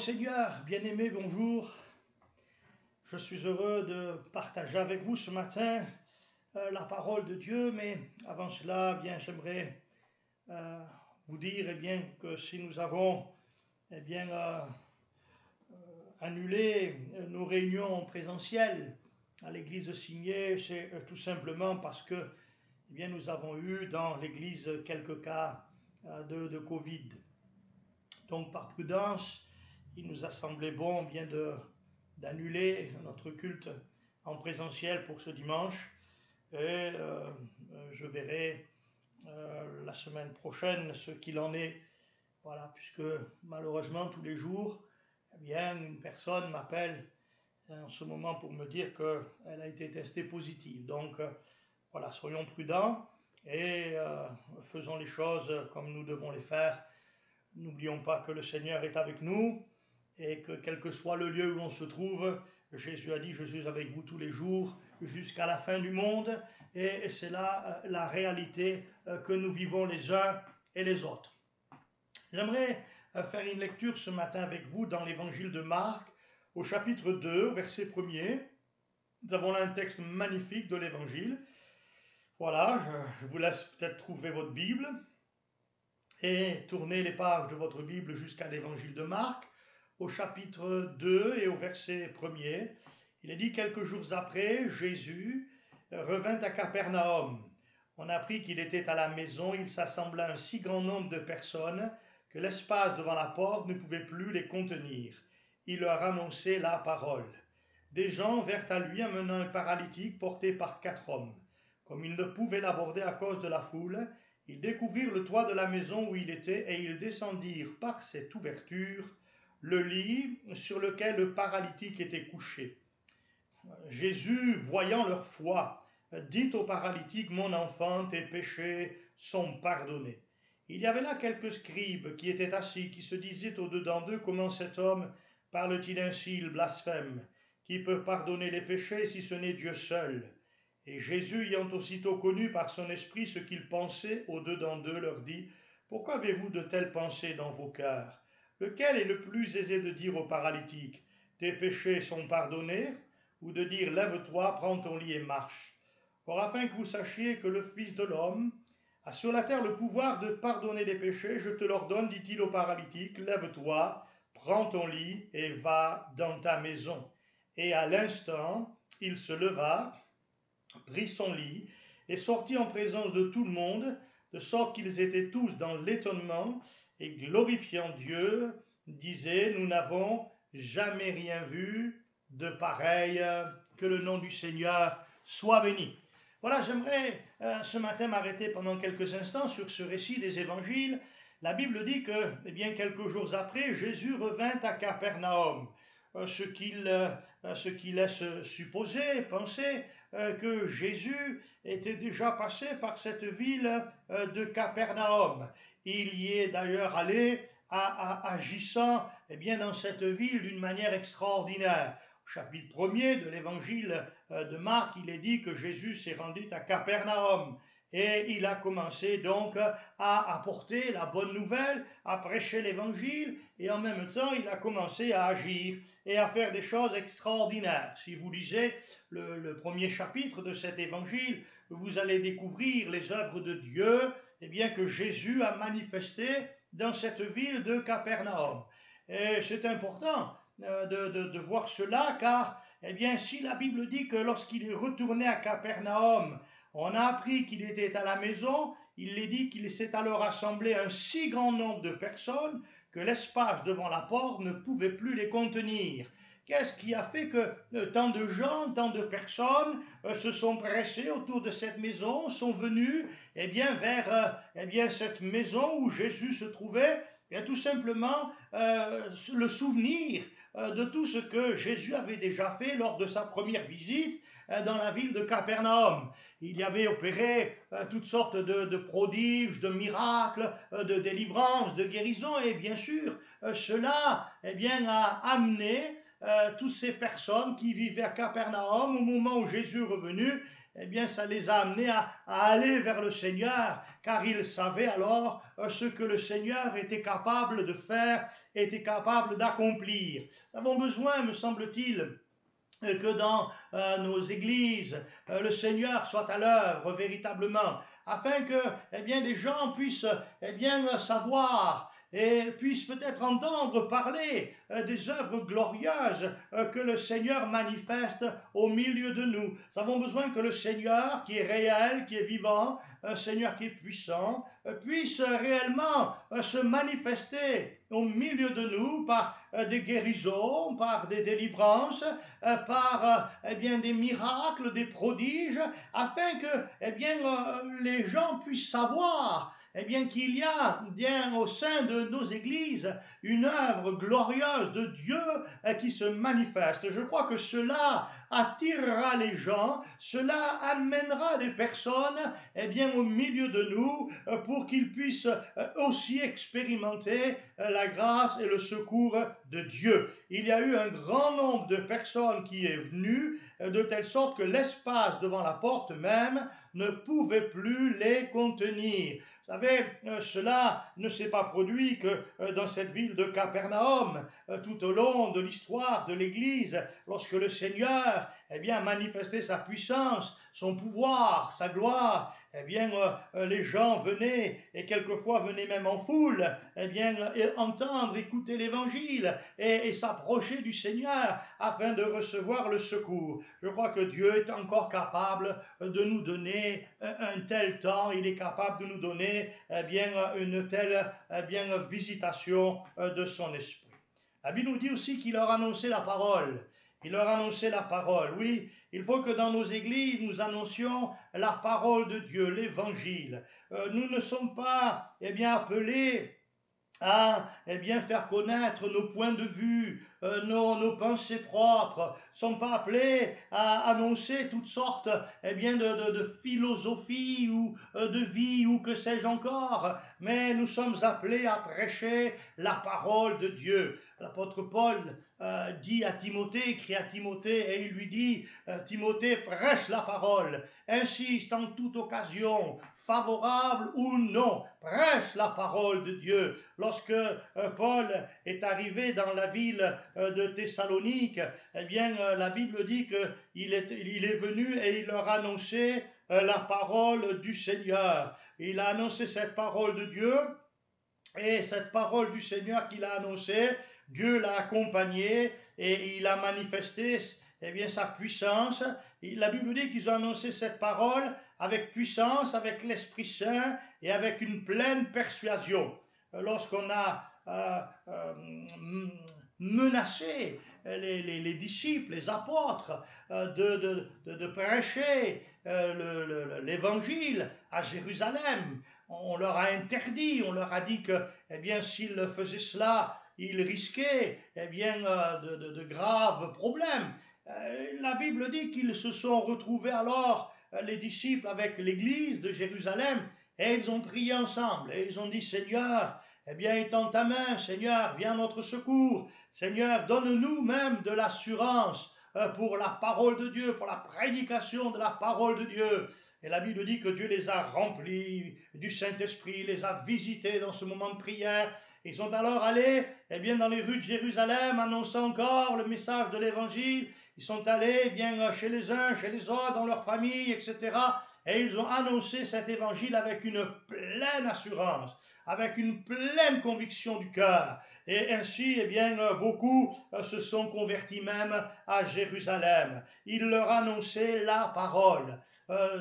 Seigneur, bien-aimé, bonjour. Je suis heureux de partager avec vous ce matin la parole de Dieu, mais avant cela, j'aimerais vous dire que si nous avons annulé nos réunions présentielles à l'église de Signé, c'est tout simplement parce que nous avons eu dans l'église quelques cas de Covid. Donc par prudence, il nous a semblé bon d'annuler notre culte en présentiel pour ce dimanche et je verrai la semaine prochaine ce qu'il en est. Voilà, puisque malheureusement tous les jours, une personne m'appelle en ce moment pour me dire qu'elle a été testée positive. Donc voilà, soyons prudents et faisons les choses comme nous devons les faire. N'oublions pas que le Seigneur est avec nous et que quel que soit le lieu où on se trouve, Jésus a dit « Je suis avec vous tous les jours jusqu'à la fin du monde » et c'est là la réalité que nous vivons les uns et les autres. J'aimerais faire une lecture ce matin avec vous dans l'évangile de Marc au chapitre 2, verset 1er. Nous avons là un texte magnifique de l'évangile. Voilà, je vous laisse peut-être trouver votre Bible et tourner les pages de votre Bible jusqu'à l'évangile de Marc, au chapitre 2 et au verset 1er. Il est dit: quelques jours après, Jésus revint à Capernaum. On apprit qu'il était à la maison, il s'assembla un si grand nombre de personnes que l'espace devant la porte ne pouvait plus les contenir. Il leur annonçait la parole. Des gens vinrent à lui amenant un paralytique porté par 4 hommes. Comme ils ne pouvaient l'aborder à cause de la foule, ils découvrirent le toit de la maison où il était et ils descendirent par cette ouverture le lit sur lequel le paralytique était couché. Jésus, voyant leur foi, dit au paralytique: « Mon enfant, tes péchés sont pardonnés. » Il y avait là quelques scribes qui étaient assis, qui se disaient au-dedans d'eux: « Comment cet homme parle-t-il ainsi? Il blasphème. Qui peut pardonner les péchés si ce n'est Dieu seul ?» Et Jésus, ayant aussitôt connu par son esprit ce qu'ils pensaient au-dedans d'eux, leur dit: « Pourquoi avez-vous de telles pensées dans vos cœurs? Lequel est le plus aisé de dire au paralytique: « Tes péchés sont pardonnés » ou de dire: « Lève-toi, prends ton lit et marche » Or, afin que vous sachiez que le Fils de l'homme a sur la terre le pouvoir de pardonner les péchés, je te l'ordonne, dit-il au paralytique: « Lève-toi, prends ton lit et va dans ta maison. » Et à l'instant, il se leva, prit son lit et sortit en présence de tout le monde, de sorte qu'ils étaient tous dans l'étonnement et glorifiant Dieu, disaient: « Nous n'avons jamais rien vu de pareil, que le nom du Seigneur soit béni. » Voilà, j'aimerais ce matin m'arrêter pendant quelques instants sur ce récit des évangiles. La Bible dit que, quelques jours après, Jésus revint à Capernaum, ce qui laisse supposer, penser que Jésus était déjà passé par cette ville de Capernaum. Il y est d'ailleurs allé agissant dans cette ville d'une manière extraordinaire. Au chapitre 1er de l'évangile de Marc, il est dit que Jésus s'est rendu à Capernaum et il a commencé donc à apporter la bonne nouvelle, à prêcher l'évangile, et en même temps il a commencé à agir et à faire des choses extraordinaires. Si vous lisez le premier chapitre de cet évangile, vous allez découvrir les œuvres de Dieu que Jésus a manifestées dans cette ville de Capernaum. Et c'est important de voir cela, car si la Bible dit que lorsqu'il est retourné à Capernaum, on a appris qu'il était à la maison, il est dit qu'il s'est alors assemblé un si grand nombre de personnes que l'espace devant la porte ne pouvait plus les contenir. Qu'est-ce qui a fait que tant de gens, tant de personnes se sont pressés autour de cette maison, sont venus vers cette maison où Jésus se trouvait? Tout simplement le souvenir de tout ce que Jésus avait déjà fait lors de sa première visite dans la ville de Capernaum. Il y avait opéré toutes sortes de prodiges, de miracles, de délivrances, de guérisons, et bien sûr, cela a amené toutes ces personnes qui vivaient à Capernaum au moment où Jésus est revenu, eh bien, ça les a amenés à aller vers le Seigneur, car ils savaient alors ce que le Seigneur était capable de faire, était capable d'accomplir. Nous avons besoin, me semble-t-il, que dans nos églises, le Seigneur soit à l'œuvre véritablement, afin que eh bien, les gens puissent eh bien, savoir et puissent peut-être entendre parler des œuvres glorieuses que le Seigneur manifeste au milieu de nous. Nous avons besoin que le Seigneur, qui est réel, qui est vivant, un Seigneur qui est puissant, puisse réellement se manifester au milieu de nous par des guérisons, par des délivrances, par eh bien, des miracles, des prodiges, afin que eh bien, les gens puissent savoir eh bien, qu'il y a bien au sein de nos églises une œuvre glorieuse de Dieu qui se manifeste. Je crois que cela attirera les gens, cela amènera des personnes eh bien, au milieu de nous pour qu'ils puissent aussi expérimenter la grâce et le secours de Dieu. Il y a eu un grand nombre de personnes qui est venu, de telle sorte que l'espace devant la porte même ne pouvait plus les contenir. Vous savez, cela ne s'est pas produit que dans cette ville de Capernaum, tout au long de l'histoire de l'Église, lorsque le Seigneur eh bien, a manifesté sa puissance, son pouvoir, sa gloire, eh bien, les gens venaient, et quelquefois venaient même en foule, eh bien, entendre, écouter l'Évangile et s'approcher du Seigneur afin de recevoir le secours. Je crois que Dieu est encore capable de nous donner un tel temps, il est capable de nous donner eh bien, une telle eh bien, visitation de son esprit. La Bible nous dit aussi qu'il leur annonçait la parole. Il leur annonçait la parole. Oui, il faut que dans nos églises, nous annoncions la parole de Dieu, l'évangile. Nous ne sommes pas eh bien, appelés à eh bien, faire connaître nos points de vue, nos pensées propres, ne sont pas appelés à annoncer toutes sortes eh bien, de philosophie ou de vie ou que sais-je encore, mais nous sommes appelés à prêcher la parole de Dieu. L'apôtre Paul dit à Timothée, écrit à Timothée, et il lui dit, Timothée, prêche la parole, insiste en toute occasion, favorable ou non, prêche la parole de Dieu. Lorsque Paul est arrivé dans la ville de Thessalonique, eh bien, la Bible dit qu'il est venu et il leur a annoncé la parole du Seigneur. Il a annoncé cette parole de Dieu, et cette parole du Seigneur qu'il a annoncée, Dieu l'a accompagné et il a manifesté eh bien, sa puissance. La Bible dit qu'ils ont annoncé cette parole avec puissance, avec l'Esprit Saint et avec une pleine persuasion. Lorsqu'on a menacé les disciples, les apôtres, de prêcher l'évangile à Jérusalem, on leur a interdit, on leur a dit que eh bien, s'ils faisaient cela, ils risquaient eh bien, de graves problèmes. La Bible dit qu'ils se sont retrouvés alors, les disciples, avec l'église de Jérusalem, et ils ont prié ensemble, et ils ont dit, Seigneur, eh bien, étends ta main, Seigneur, viens à notre secours, Seigneur, donne-nous même de l'assurance pour la parole de Dieu, pour la prédication de la parole de Dieu. Et la Bible dit que Dieu les a remplis du Saint-Esprit, les a visités dans ce moment de prière. Ils sont alors allés eh bien, dans les rues de Jérusalem, annonçant encore le message de l'Évangile. Ils sont allés eh bien, chez les uns, chez les autres, dans leur famille, etc. Et ils ont annoncé cet Évangile avec une pleine assurance, avec une pleine conviction du cœur. Et ainsi, eh bien, beaucoup se sont convertis même à Jérusalem. Il leur annonçait la parole.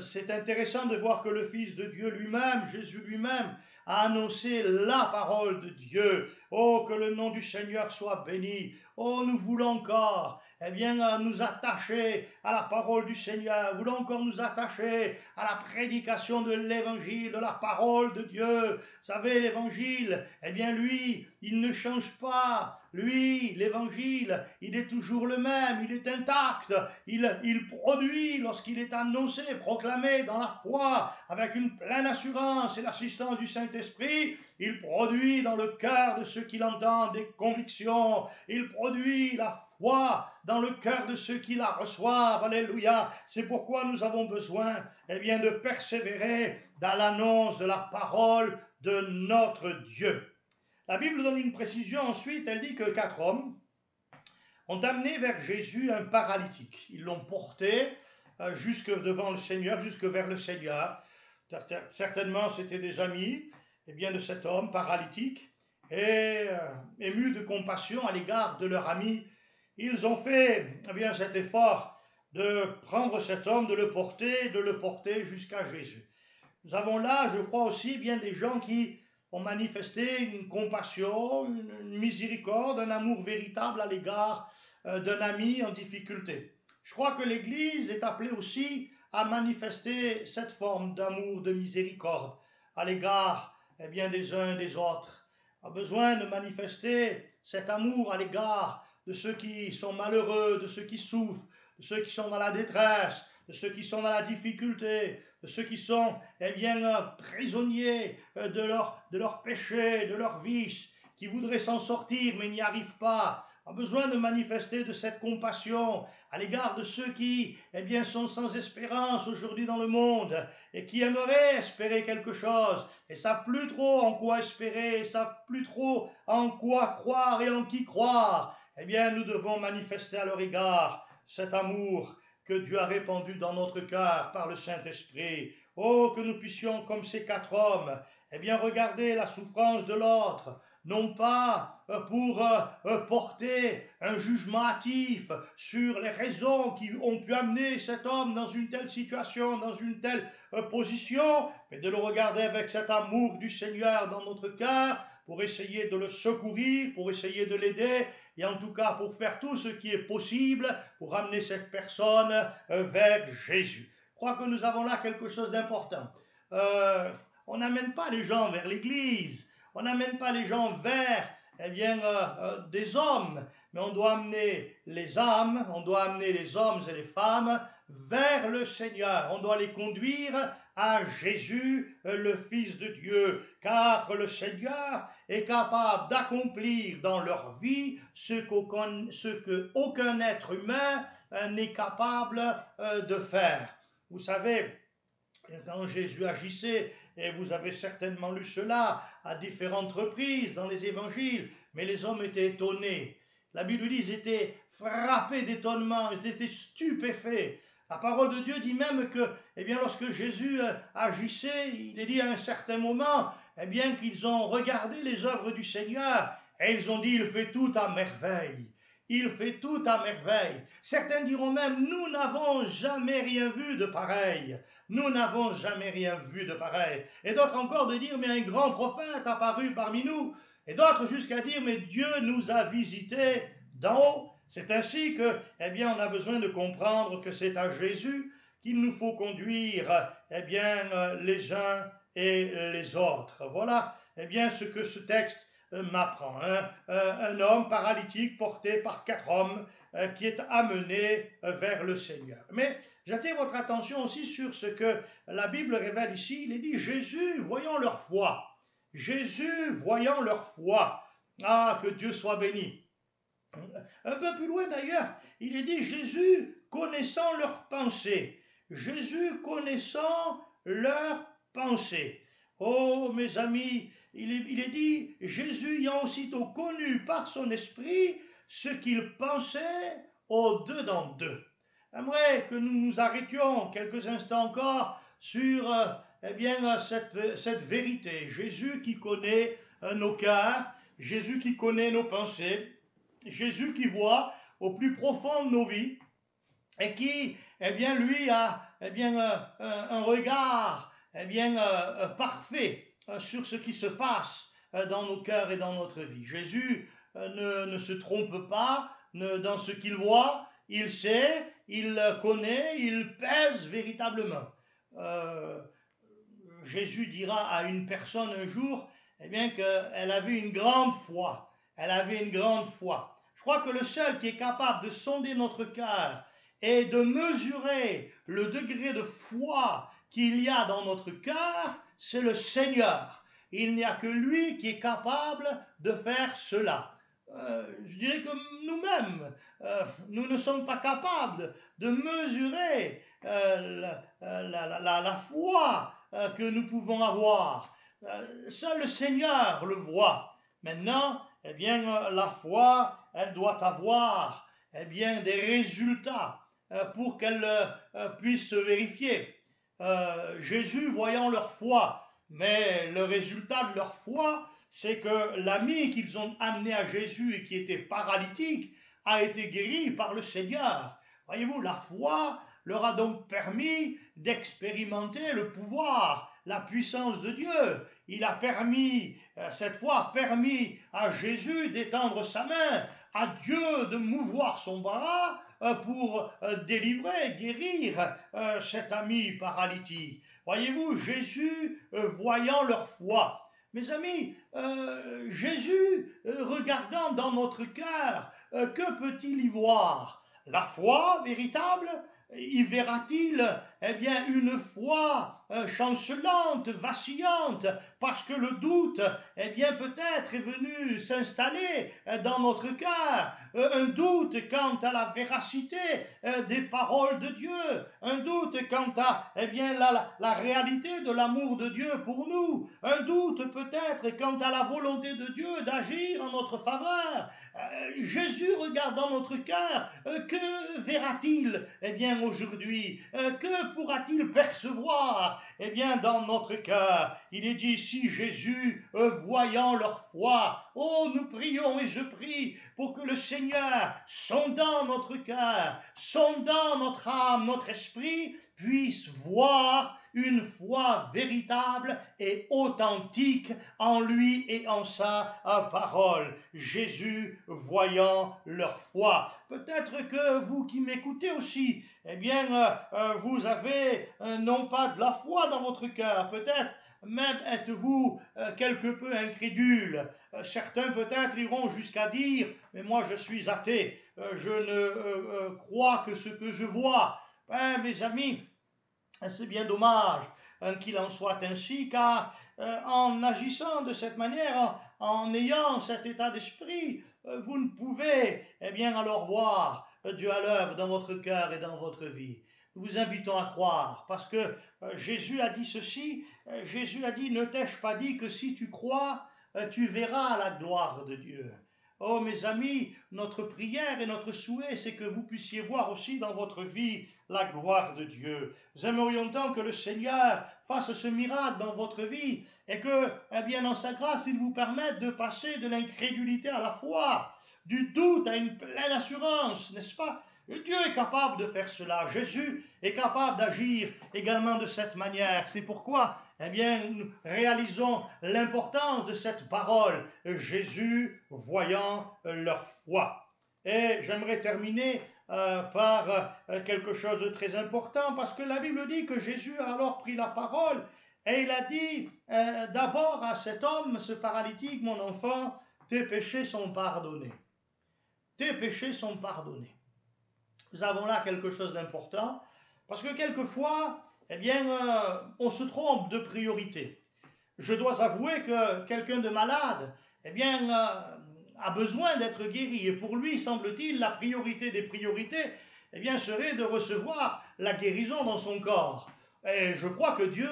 C'est intéressant de voir que le Fils de Dieu lui-même, Jésus lui-même, a annoncé la parole de Dieu. Oh, que le nom du Seigneur soit béni. Oh, nous voulons encore eh bien, nous attacher à la parole du Seigneur, nous voulons encore nous attacher à la prédication de l'Évangile, de la parole de Dieu. Vous savez, l'Évangile, eh bien, lui, il ne change pas. Lui, l'Évangile, il est toujours le même, il est intact, il produit lorsqu'il est annoncé, proclamé dans la foi, avec une pleine assurance et l'assistance du Saint-Esprit, il produit dans le cœur de ceux qui l'entendent des convictions, il produit la foi dans le cœur de ceux qui la reçoivent. Alléluia. C'est pourquoi nous avons besoin, de persévérer dans l'annonce de la parole de notre Dieu. La Bible donne une précision ensuite, elle dit que 4 hommes ont amené vers Jésus un paralytique. Ils l'ont porté jusque devant le Seigneur, jusque vers le Seigneur. Certainement, c'était des amis de cet homme paralytique. Et émus de compassion à l'égard de leur ami, ils ont fait cet effort de prendre cet homme, de le porter jusqu'à Jésus. Nous avons là, je crois aussi, bien des gens qui ont manifesté une compassion, une miséricorde, un amour véritable à l'égard d'un ami en difficulté. Je crois que l'Église est appelée aussi à manifester cette forme d'amour, de miséricorde à l'égard des uns et des autres. A besoin de manifester cet amour à l'égard de ceux qui sont malheureux, de ceux qui souffrent, de ceux qui sont dans la détresse, de ceux qui sont dans la difficulté, de ceux qui sont prisonniers de leur péché, de leur vice, qui voudraient s'en sortir mais n'y arrivent pas. A besoin de manifester de cette compassion à l'égard de ceux qui sont sans espérance aujourd'hui dans le monde et qui aimeraient espérer quelque chose et savent plus trop en quoi espérer, savent plus trop en quoi croire et en qui croire. Nous devons manifester à leur égard cet amour que Dieu a répandu dans notre cœur par le Saint-Esprit. Oh, que nous puissions, comme ces 4 hommes, regarder la souffrance de l'autre, non pas pour porter un jugement hâtif sur les raisons qui ont pu amener cet homme dans une telle situation, dans une telle position, mais de le regarder avec cet amour du Seigneur dans notre cœur, pour essayer de le secourir, pour essayer de l'aider, et en tout cas pour faire tout ce qui est possible pour amener cette personne vers Jésus. Je crois que nous avons là quelque chose d'important. On n'amène pas les gens vers l'Église, on n'amène pas les gens vers des hommes, mais on doit amener les âmes, on doit amener les hommes et les femmes vers le Seigneur. On doit les conduire à Jésus, le Fils de Dieu, car le Seigneur est capable d'accomplir dans leur vie ce qu'aucun être humain n'est capable de faire. Vous savez, quand Jésus agissait, et vous avez certainement lu cela à différentes reprises dans les évangiles, mais les hommes étaient étonnés. La Bible dit qu'ils étaient frappés d'étonnement, ils étaient stupéfaits. La parole de Dieu dit même que, lorsque Jésus agissait, il est dit à un certain moment, qu'ils ont regardé les œuvres du Seigneur et ils ont dit, il fait tout à merveille. Il fait tout à merveille. Certains diront même, nous n'avons jamais rien vu de pareil. Nous n'avons jamais rien vu de pareil. Et d'autres encore de dire, mais un grand prophète apparu parmi nous. Et d'autres jusqu'à dire, mais Dieu nous a visités d'en haut. C'est ainsi que, on a besoin de comprendre que c'est à Jésus qu'il nous faut conduire, les uns et les autres. Voilà, ce que ce texte m'apprend. Un homme paralytique porté par 4 hommes qui est amené vers le Seigneur. Mais j'attire votre attention aussi sur ce que la Bible révèle ici. Il est dit, Jésus, voyant leur foi. Jésus, voyant leur foi. Ah, que Dieu soit béni. Un peu plus loin d'ailleurs, il est dit, Jésus, connaissant leurs pensées. Jésus, connaissant leurs pensées. Oh, mes amis, il est dit, Jésus ayant aussitôt connu par son esprit ce qu'il pensait au-dedans d'eux. J'aimerais que nous nous arrêtions quelques instants encore sur cette vérité. Jésus qui connaît nos cœurs, Jésus qui connaît nos pensées, Jésus qui voit au plus profond de nos vies et qui, lui a un regard parfait sur ce qui se passe dans nos cœurs et dans notre vie. Jésus ne se trompe pas dans ce qu'il voit, il sait, il connaît, il pèse véritablement. Jésus dira à une personne un jour qu'elle avait une grande foi. Elle avait une grande foi. Je crois que le seul qui est capable de sonder notre cœur et de mesurer le degré de foi qu'il y a dans notre cœur, c'est le Seigneur. Il n'y a que lui qui est capable de faire cela. je dirais que nous-mêmes, nous ne sommes pas capables de mesurer la foi que nous pouvons avoir. Seul le Seigneur le voit. Maintenant, eh bien, la foi, elle doit avoir bien, des résultats pour qu'elle puisse se vérifier. Jésus, voyant leur foi, mais le résultat de leur foi, c'est que l'ami qu'ils ont amené à Jésus et qui était paralytique a été guéri par le Seigneur. Voyez-vous, la foi leur a donc permis d'expérimenter le pouvoir, la puissance de Dieu. Il a permis, cette foi a permis à Jésus d'étendre sa main, à Dieu de mouvoir son bras pour délivrer, guérir cet ami paralytique. Voyez-vous, Jésus, voyant leur foi, mes amis, Jésus, regardant dans notre cœur, que peut-il y voir? La foi véritable? Y verra-t-il bien une foi chancelante, vacillante, parce que le doute bien peut-être est venu s'installer dans notre cœur, un doute quant à la véracité des paroles de Dieu, un doute quant à bien la réalité de l'amour de Dieu pour nous, un doute peut-être quant à la volonté de Dieu d'agir en notre faveur. Jésus regarde dans notre cœur, que verra-t-il bien aujourd'hui? Que pourra-t-il percevoir bien dans notre cœur? Il est dit ici, Jésus, voyant leur foi, oh, nous prions et je prie pour que le Seigneur, sondant notre cœur, sondant notre âme, notre esprit, puisse voir une foi véritable et authentique en lui et en sa parole. Jésus voyant leur foi. Peut-être que vous qui m'écoutez aussi, eh bien, vous avez non pas de la foi dans votre cœur, peut-être même êtes-vous quelque peu incrédule. Certains peut-être iront jusqu'à dire, mais moi je suis athée, je ne crois que ce que je vois. Mes amis, c'est bien dommage qu'il en soit ainsi, car en agissant de cette manière, en ayant cet état d'esprit, vous ne pouvez bien alors voir Dieu à l'œuvre dans votre cœur et dans votre vie. Nous vous invitons à croire, parce que Jésus a dit ceci, Jésus a dit, ne t'ai-je pas dit que si tu crois, tu verras la gloire de Dieu. Oh mes amis, notre prière et notre souhait, c'est que vous puissiez voir aussi dans votre vie la gloire de Dieu. Nous aimerions tant que le Seigneur fasse ce miracle dans votre vie et que, bien dans sa grâce, il vous permette de passer de l'incrédulité à la foi, du doute à une pleine assurance, n'est-ce pas? Dieu est capable de faire cela. Jésus est capable d'agir également de cette manière. C'est pourquoi, nous réalisons l'importance de cette parole. Jésus voyant leur foi. Et j'aimerais terminer par quelque chose de très important, parce que la Bible dit que Jésus a alors pris la parole et il a dit d'abord à cet homme, ce paralytique, mon enfant, tes péchés sont pardonnés. Tes péchés sont pardonnés. Nous avons là quelque chose d'important, parce que quelquefois, on se trompe de priorité. Je dois avouer que quelqu'un de malade, a besoin d'être guéri. Et pour lui, semble-t-il, la priorité des priorités, serait de recevoir la guérison dans son corps. Et je crois que Dieu,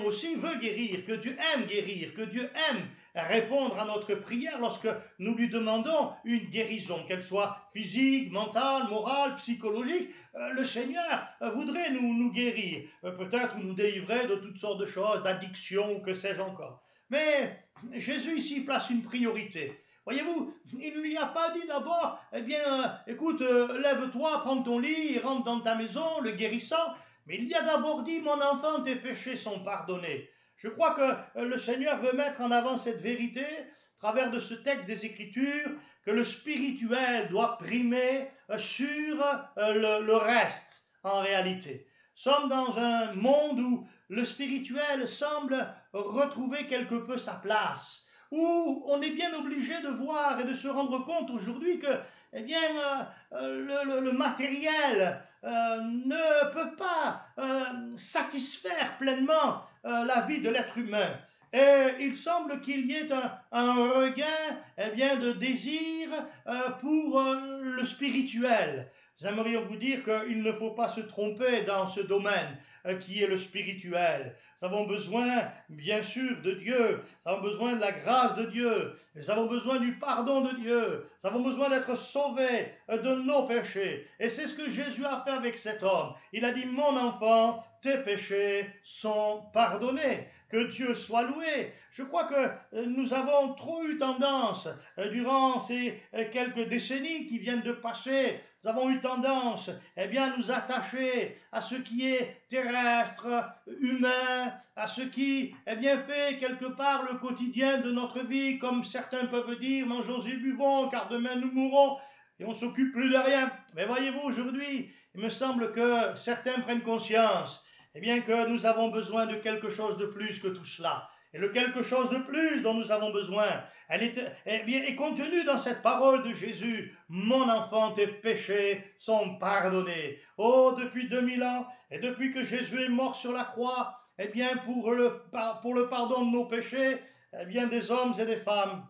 aussi veut guérir, que Dieu aime guérir, que Dieu aime répondre à notre prière lorsque nous lui demandons une guérison, qu'elle soit physique, mentale, morale, psychologique. Le Seigneur voudrait nous guérir, peut-être nous délivrer de toutes sortes de choses, d'addictions, que sais-je encore. Mais Jésus ici place une priorité. Voyez-vous, il ne lui a pas dit d'abord, écoute, lève-toi, prends ton lit, et rentre dans ta maison, le guérissant. Mais il y a d'abord dit, mon enfant, tes péchés sont pardonnés. Je crois que le Seigneur veut mettre en avant cette vérité, à travers de ce texte des Écritures, que le spirituel doit primer sur le reste, en réalité. Nous sommes dans un monde où le spirituel semble retrouver quelque peu sa place, où on est bien obligé de voir et de se rendre compte aujourd'hui que le matériel ne peut pas satisfaire pleinement la vie de l'être humain. Et il semble qu'il y ait un regain de désir pour le spirituel. J'aimerais vous dire qu'il ne faut pas se tromper dans ce domaine qui est le spirituel. Nous avons besoin, bien sûr, de Dieu. Nous avons besoin de la grâce de Dieu. Nous avons besoin du pardon de Dieu. Nous avons besoin d'être sauvés de nos péchés. Et c'est ce que Jésus a fait avec cet homme. Il a dit, mon enfant, tes péchés sont pardonnés. Que Dieu soit loué. Je crois que nous avons trop eu tendance, durant ces quelques décennies qui viennent de passer, nous avons eu tendance à nous attacher à ce qui est terrestre, humain, à ce qui fait quelque part le quotidien de notre vie, comme certains peuvent dire, mangeons et buvons, car demain nous mourrons, et on ne s'occupe plus de rien. Mais voyez-vous, aujourd'hui, il me semble que certains prennent conscience que nous avons besoin de quelque chose de plus que tout cela. Et le quelque chose de plus dont nous avons besoin, est contenu dans cette parole de Jésus. Mon enfant, tes péchés sont pardonnés. Oh, depuis 2000 ans, et depuis que Jésus est mort sur la croix, pour le pardon de nos péchés, des hommes et des femmes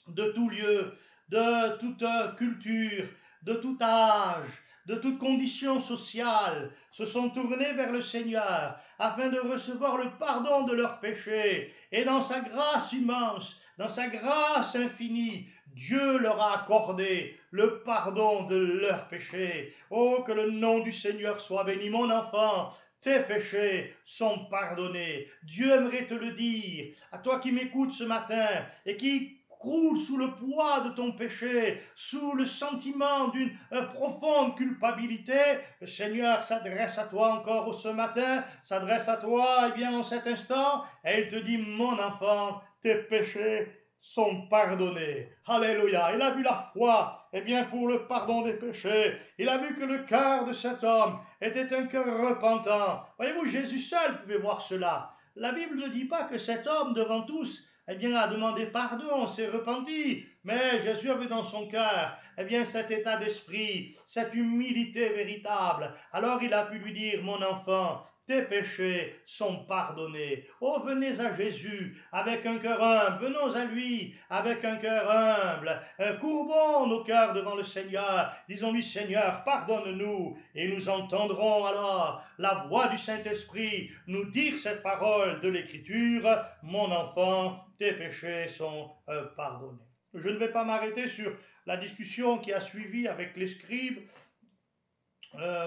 de tout lieu, de toute culture, de tout âge, de toute condition sociale, se sont tournés vers le Seigneur afin de recevoir le pardon de leurs péchés. Et dans sa grâce immense, dans sa grâce infinie, Dieu leur a accordé le pardon de leurs péchés. Oh, que le nom du Seigneur soit béni, mon enfant. Tes péchés sont pardonnés. Dieu aimerait te le dire, à toi qui m'écoutes ce matin et qui croule sous le poids de ton péché, sous le sentiment d'une profonde culpabilité. Le Seigneur s'adresse à toi encore ce matin, s'adresse à toi en cet instant, et il te dit, mon enfant, tes péchés sont pardonnés. Alléluia. Il a vu la foi, pour le pardon des péchés. Il a vu que le cœur de cet homme était un cœur repentant. Voyez-vous, Jésus seul pouvait voir cela. La Bible ne dit pas que cet homme, devant tous, a demandé pardon, s'est repenti. Mais Jésus avait dans son cœur, cet état d'esprit, cette humilité véritable. Alors il a pu lui dire, mon enfant, tes péchés sont pardonnés. Oh, venez à Jésus avec un cœur humble. Venons à lui avec un cœur humble. Courbons nos cœurs devant le Seigneur. Disons-lui, Seigneur, pardonne-nous. Et nous entendrons alors la voix du Saint-Esprit nous dire cette parole de l'Écriture. Mon enfant, tes péchés sont pardonnés. Je ne vais pas m'arrêter sur la discussion qui a suivi avec les scribes.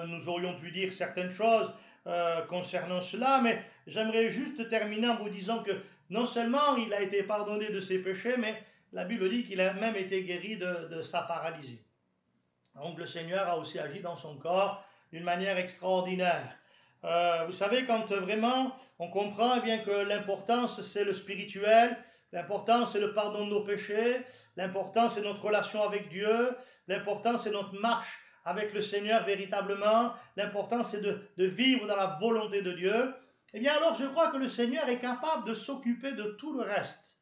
Nous aurions pu dire certaines choses concernant cela, mais j'aimerais juste terminer en vous disant que non seulement il a été pardonné de ses péchés, mais la Bible dit qu'il a même été guéri de sa paralysie. Donc le Seigneur a aussi agi dans son corps d'une manière extraordinaire. Vous savez, quand vraiment on comprend que l'importance c'est le spirituel, l'important c'est le pardon de nos péchés, l'important c'est notre relation avec Dieu, l'important c'est notre marche avec le Seigneur véritablement, l'important c'est de vivre dans la volonté de Dieu, alors je crois que le Seigneur est capable de s'occuper de tout le reste.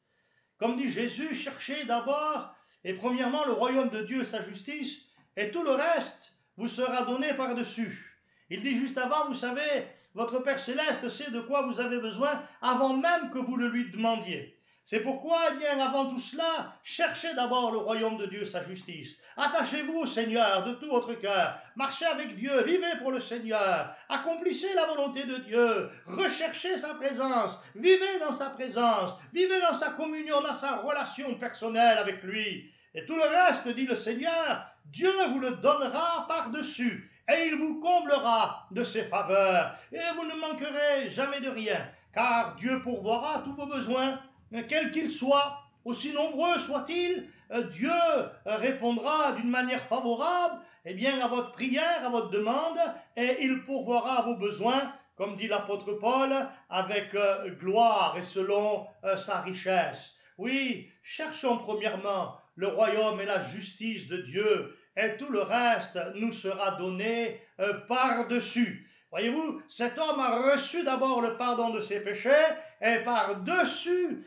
Comme dit Jésus, cherchez d'abord et premièrement le royaume de Dieu, sa justice, et tout le reste vous sera donné par-dessus. Il dit juste avant, vous savez, votre Père Céleste sait de quoi vous avez besoin avant même que vous le lui demandiez. C'est pourquoi, avant tout cela, cherchez d'abord le royaume de Dieu, sa justice. Attachez-vous au Seigneur de tout votre cœur. Marchez avec Dieu, vivez pour le Seigneur. Accomplissez la volonté de Dieu. Recherchez sa présence. Vivez dans sa présence. Vivez dans sa communion, dans sa relation personnelle avec lui. Et tout le reste, dit le Seigneur, Dieu vous le donnera par-dessus. Et il vous comblera de ses faveurs. Et vous ne manquerez jamais de rien. Car Dieu pourvoira tous vos besoins, quels qu'ils soient, aussi nombreux soient-ils, Dieu répondra d'une manière favorable à votre prière, à votre demande, et il pourvoira à vos besoins, comme dit l'apôtre Paul, avec gloire et selon sa richesse. Oui, cherchons premièrement le royaume et la justice de Dieu, et tout le reste nous sera donné par-dessus. Voyez-vous, cet homme a reçu d'abord le pardon de ses péchés et par-dessus,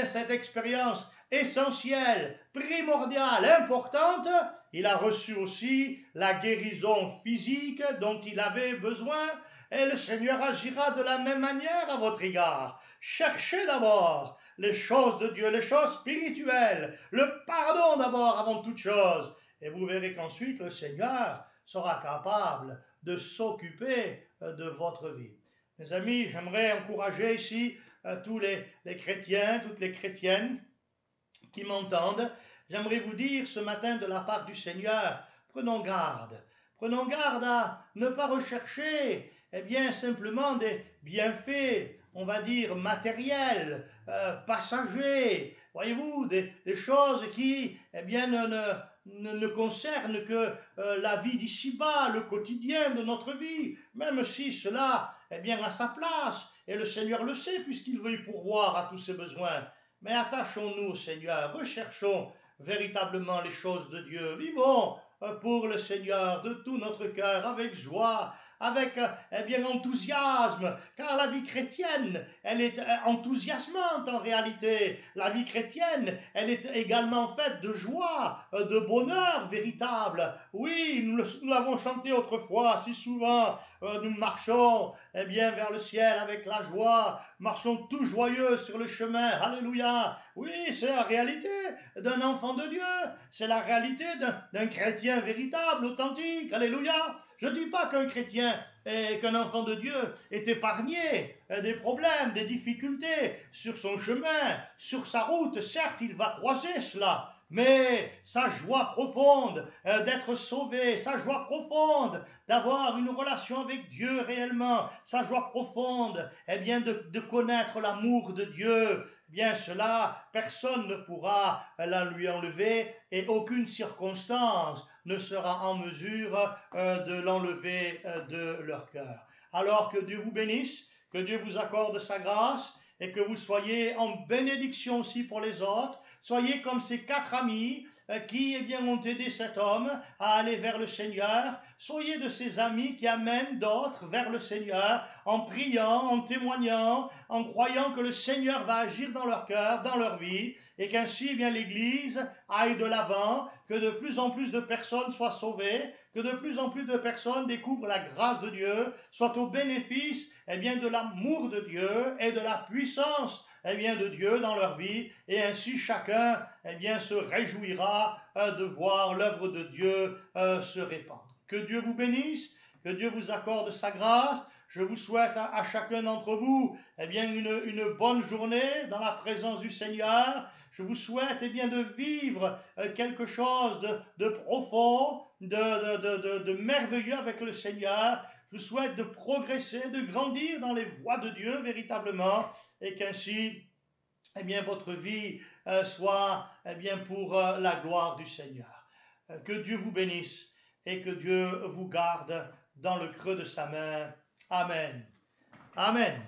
cette expérience essentielle, primordiale, importante, il a reçu aussi la guérison physique dont il avait besoin et le Seigneur agira de la même manière à votre égard. Cherchez d'abord les choses de Dieu, les choses spirituelles, le pardon d'abord avant toute chose. Et vous verrez qu'ensuite le Seigneur sera capable de s'occuper de votre vie. Mes amis, j'aimerais encourager ici tous les chrétiens, toutes les chrétiennes qui m'entendent. J'aimerais vous dire ce matin de la part du Seigneur, prenons garde. Prenons garde à ne pas rechercher simplement des bienfaits, on va dire matériels, passagers, voyez-vous, des choses qui ne concernent que la vie d'ici-bas, le quotidien de notre vie, même si cela a sa place, et le Seigneur le sait puisqu'il veut y pourvoir à tous ses besoins. Mais attachons-nous au Seigneur, recherchons véritablement les choses de Dieu, vivons pour le Seigneur de tout notre cœur, avec joie, avec enthousiasme, car la vie chrétienne, elle est enthousiasmante en réalité. La vie chrétienne, elle est également faite de joie, de bonheur véritable. Oui, nous l'avons chanté autrefois, si souvent nous marchons vers le ciel avec la joie, marchons tout joyeux sur le chemin, alléluia. Oui, c'est la réalité d'un enfant de Dieu, c'est la réalité d'un chrétien véritable, authentique, alléluia. Je ne dis pas qu'un chrétien et qu'un enfant de Dieu est épargné des problèmes, des difficultés sur son chemin, sur sa route. Certes, il va croiser cela, mais sa joie profonde d'être sauvé, sa joie profonde d'avoir une relation avec Dieu réellement, sa joie profonde de connaître l'amour de Dieu, cela, personne ne pourra la lui enlever et aucune circonstance ne sera en mesure de l'enlever de leur cœur. Alors que Dieu vous bénisse, que Dieu vous accorde sa grâce et que vous soyez en bénédiction aussi pour les autres. Soyez comme ces 4 amis qui ont aidé cet homme à aller vers le Seigneur. Soyez de ces amis qui amènent d'autres vers le Seigneur en priant, en témoignant, en croyant que le Seigneur va agir dans leur cœur, dans leur vie, et qu'ainsi l'Église aille de l'avant, que de plus en plus de personnes soient sauvées, que de plus en plus de personnes découvrent la grâce de Dieu, soient au bénéfice de l'amour de Dieu et de la puissance de Dieu dans leur vie, et ainsi chacun se réjouira de voir l'œuvre de Dieu se répandre. Que Dieu vous bénisse, que Dieu vous accorde sa grâce. Je vous souhaite à chacun d'entre vous une bonne journée dans la présence du Seigneur. Je vous souhaite de vivre quelque chose de profond, de merveilleux avec le Seigneur. Je vous souhaite de progresser, de grandir dans les voies de Dieu véritablement, et qu'ainsi votre vie soit pour la gloire du Seigneur. Que Dieu vous bénisse et que Dieu vous garde dans le creux de sa main. Amen. Amen.